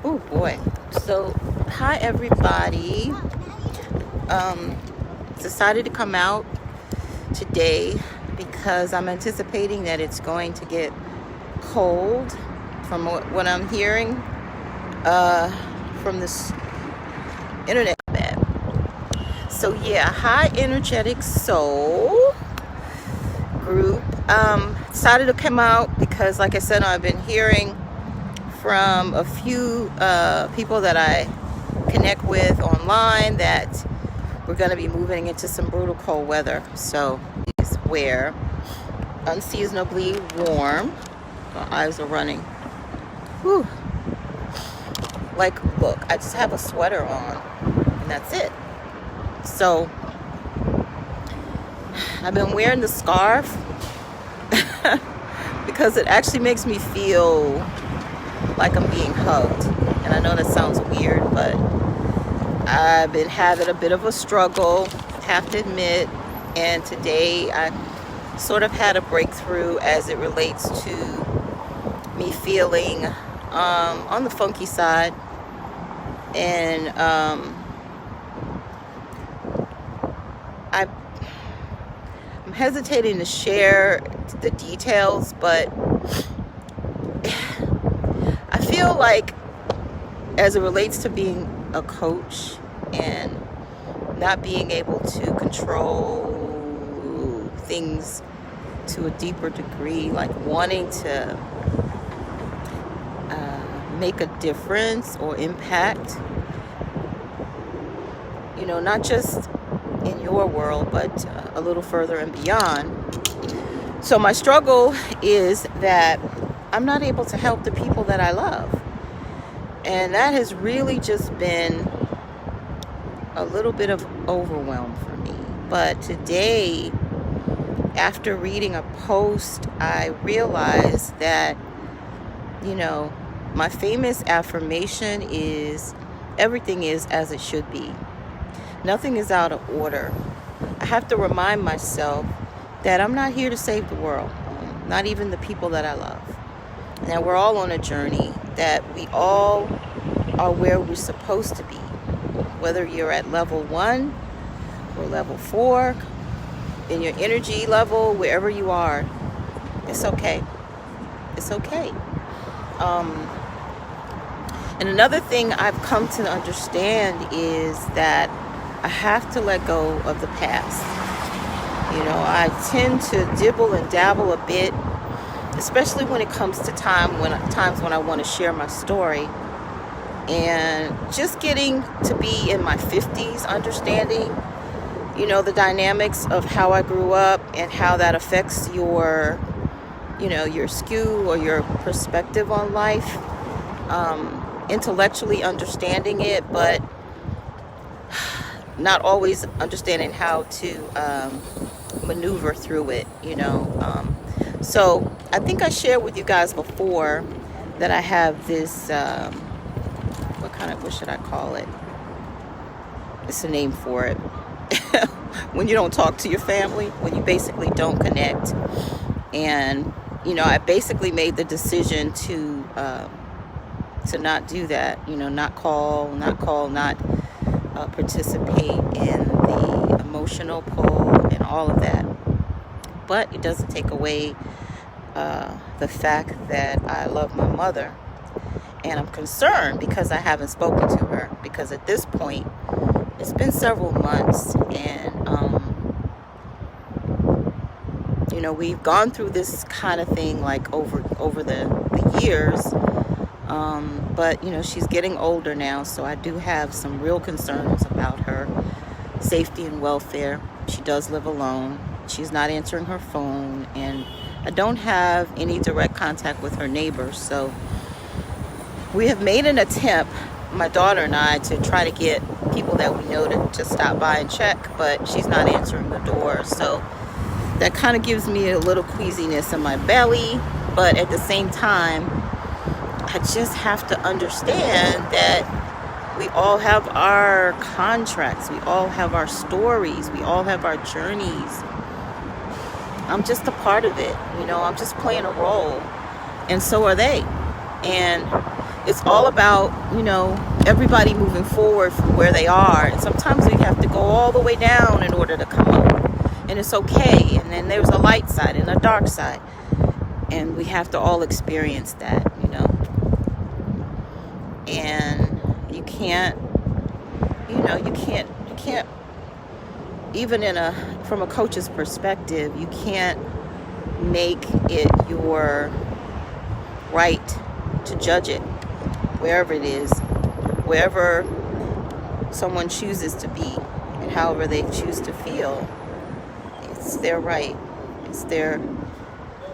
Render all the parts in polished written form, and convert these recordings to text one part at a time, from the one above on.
Oh boy. So, hi everybody. Decided to come out today because I'm anticipating that it's going to get cold from what I'm hearing from this internet. So yeah, High Energetic Soul group decided to come out because, like I said, I've been hearing from a few people that I connect with online that we're going to be moving into some brutal cold weather. So please wear unseasonably warm. My eyes are running. Whew. Like, look, I just have a sweater on and that's it. So I've been wearing the scarf because it actually makes me feel like I'm being hugged. And I know that sounds weird, but I've been having a bit of a struggle, have to admit. And today I sort of had a breakthrough as it relates to me feeling on the funky side. And I'm hesitating to share the details, but I feel like as it relates to being a coach and not being able to control things to a deeper degree, like wanting to make a difference or impact, not just in your world, but a little further and beyond. So my struggle is that I'm not able to help the people that I love. And that has really just been a little bit of overwhelm for me. But today, after reading a post, I realized that, my famous affirmation is everything is as it should be. Nothing is out of order. I have to remind myself that I'm not here to save the world, not even the people that I love. Now, we're all on a journey, that we all are where we're supposed to be. Whether you're at level 1 or level 4, in your energy level, wherever you are, it's okay. It's okay. And another thing I've come to understand is that I have to let go of the past. I tend to dibble and dabble a bit, especially when it comes to times when I want to share my story. And just getting to be in my 50s, understanding, the dynamics of how I grew up and how that affects your skew or your perspective on life. Intellectually understanding it, but not always understanding how to maneuver through it, So I think I shared with you guys before that I have this, what should I call it? It's a name for it. When you don't talk to your family, when you basically don't connect. And, I basically made the decision to not do that, not participate in the emotional pull and all of that. But it doesn't take away the fact that I love my mother. And I'm concerned because I haven't spoken to her, because at this point it's been several months, and we've gone through this kind of thing like over the years, but she's getting older now, so I do have some real concerns about her safety and welfare. She does live alone. She's not answering her phone, and I don't have any direct contact with her neighbors. So we have made an attempt, my daughter and I, to try to get people that we know to stop by and check, but she's not answering the door. So that kind of gives me a little queasiness in my belly. But at the same time, I just have to understand that we all have our contracts. We all have our stories. We all have our journeys. I'm just a part of it. I'm just playing a role. And so are they. And it's all about, you know, everybody moving forward from where they are. And sometimes we have to go all the way down in order to come up. And it's okay. And then there's a light side and a dark side. And we have to all experience that, you know. And you can't, you know, you can't, even from a coach's perspective, you can't make it your right to judge it, wherever it is, wherever someone chooses to be, and however they choose to feel. It's their right. It's their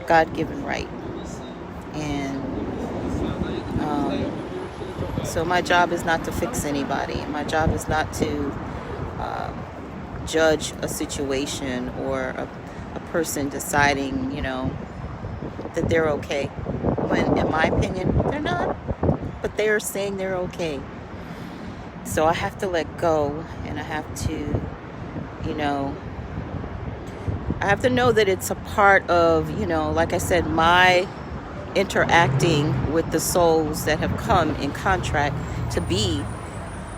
God-given right. And so my job is not to fix anybody. My job is not to judge a situation or a person deciding, you know, that they're okay. When, in my opinion, they're not. But they're saying they're okay. So I have to let go, and I have to, you know, I have to know that it's a part of, you know, like I said, my interacting with the souls that have come in contract to be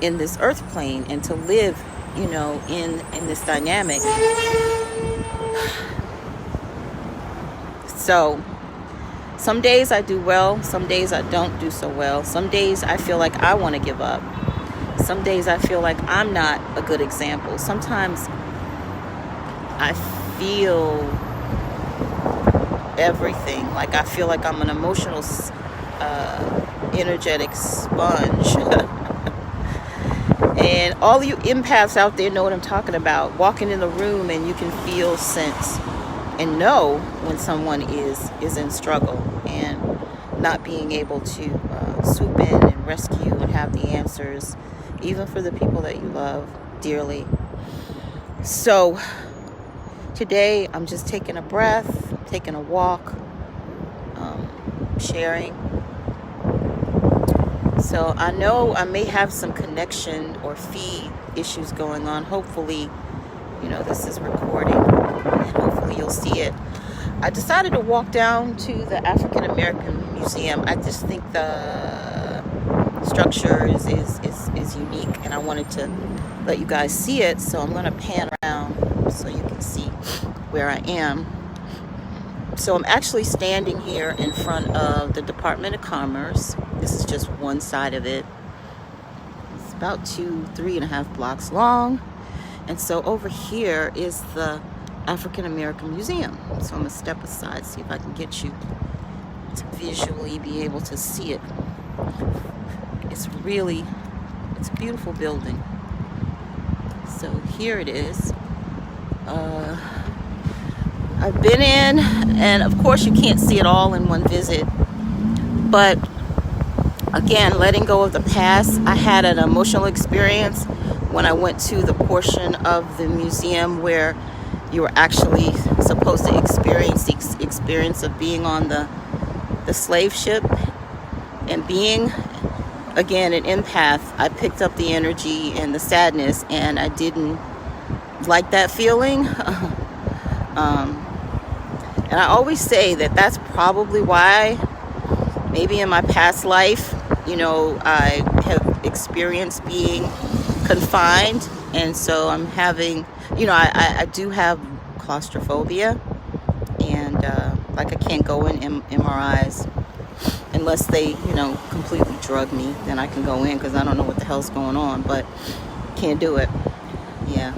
in this earth plane and to live, you know, in this dynamic. So some days I do well, some days I don't do so well. Some days I feel like I want to give up. Some days I feel like I'm not a good example. Sometimes I feel everything. Like I feel like I'm an emotional, energetic sponge. And all you empaths out there know what I'm talking about. Walking in the room and you can feel, sense, and know when someone is in struggle and not being able to swoop in and rescue and have the answers, even for the people that you love dearly. So today I'm just taking a breath, taking a walk, sharing. So I know I may have some connection or feed issues going on. Hopefully, you know, this is recording and hopefully you'll see it. I decided to walk down to the African American Museum. I just think the structure is unique, and I wanted to let you guys see it. So I'm going to pan around so you can see where I am. So I'm actually standing here in front of the Department of Commerce. This is just one side of it. It's about 3.5 blocks long. And so over here is the African American Museum. So I'm going to step aside, see if I can get you to visually be able to see it. It's a beautiful building. So here it is. I've been in, and of course you can't see it all in one visit, but again, letting go of the past. I had an emotional experience when I went to the portion of the museum where you were actually supposed to experience the experience of being on the slave ship, and being, again, an empath. I picked up the energy and the sadness, and I didn't like that feeling. And I always say that that's probably why maybe in my past life, you know, I have experienced being confined. And so I'm having, you know, I do have claustrophobia, and like I can't go in MRIs unless they, you know, completely drug me. Then I can go in because I don't know what the hell's going on, but can't do it. Yeah.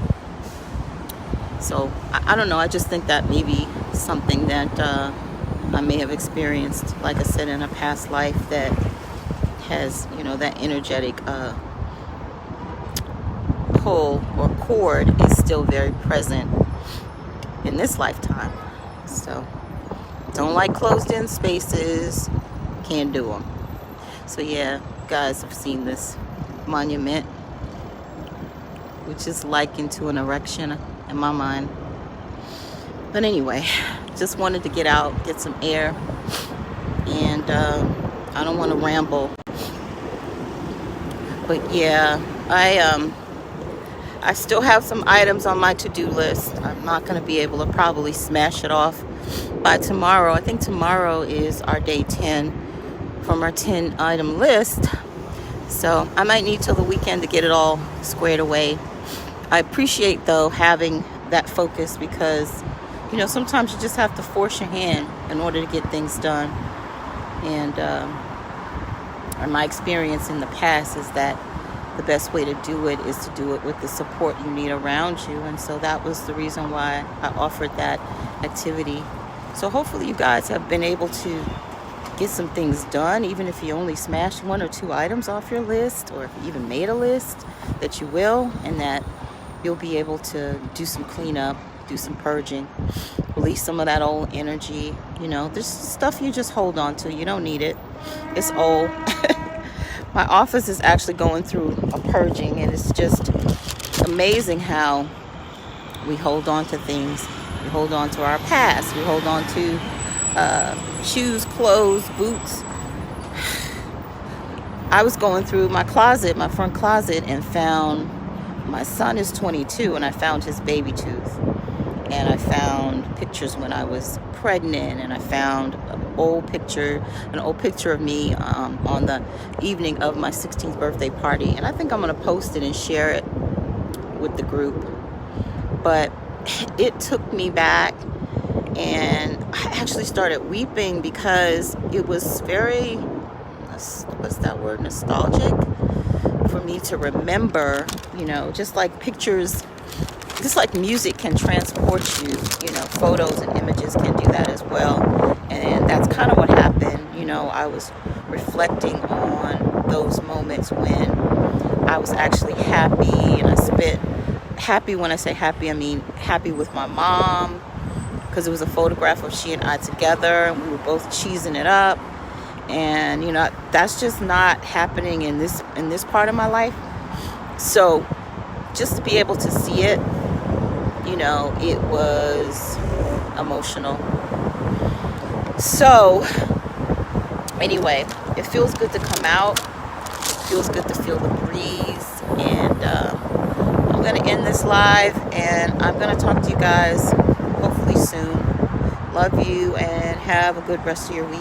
So I don't know. I just think that maybe something that I may have experienced, like I said, in a past life that has, you know, that energetic pull or cord is still very present in this lifetime. So don't like closed in spaces, can't do them. So yeah, guys, I've seen this monument, which is likened to an erection in my mind. But anyway, just wanted to get out, get some air, and I don't want to ramble. But yeah, I still have some items on my to-do list. I'm not going to be able to probably smash it off by tomorrow. I think tomorrow is our day 10 from our 10 item list. So I might need till the weekend to get it all squared away. I appreciate though having that focus, because you know, sometimes you just have to force your hand in order to get things done. And my experience in the past is that the best way to do it is to do it with the support you need around you. And so that was the reason why I offered that activity. So hopefully you guys have been able to get some things done, even if you only smashed 1 or 2 items off your list, or if you even made a list, that you will, and that you'll be able to do some cleanup, do some purging, release some of that old energy. You know, there's stuff you just hold on to. You don't need it. It's old. My office is actually going through a purging, and it's just amazing how we hold on to things. We hold on to our past. We hold on to shoes, clothes, boots. I was going through my closet, my front closet, and found, my son is 22, and I found his baby tooth. And I found pictures when I was pregnant, and I found an old picture of me on the evening of my 16th birthday party. And I think I'm going to post it and share it with the group. But it took me back, and I actually started weeping because it was very, what's that word, nostalgic for me to remember, you know, just like pictures. Just like music can transport you, you know, photos and images can do that as well. And that's kind of what happened. You know, I was reflecting on those moments when I was actually happy, and I spent happy. When I say happy, I mean happy with my mom, because it was a photograph of she and I together, and we were both cheesing it up. And you know, that's just not happening in this part of my life. So just to be able to see it, you know, it was emotional. So anyway, it feels good to come out. It feels good to feel the breeze. And I'm going to end this live, and I'm going to talk to you guys hopefully soon. Love you, and have a good rest of your week.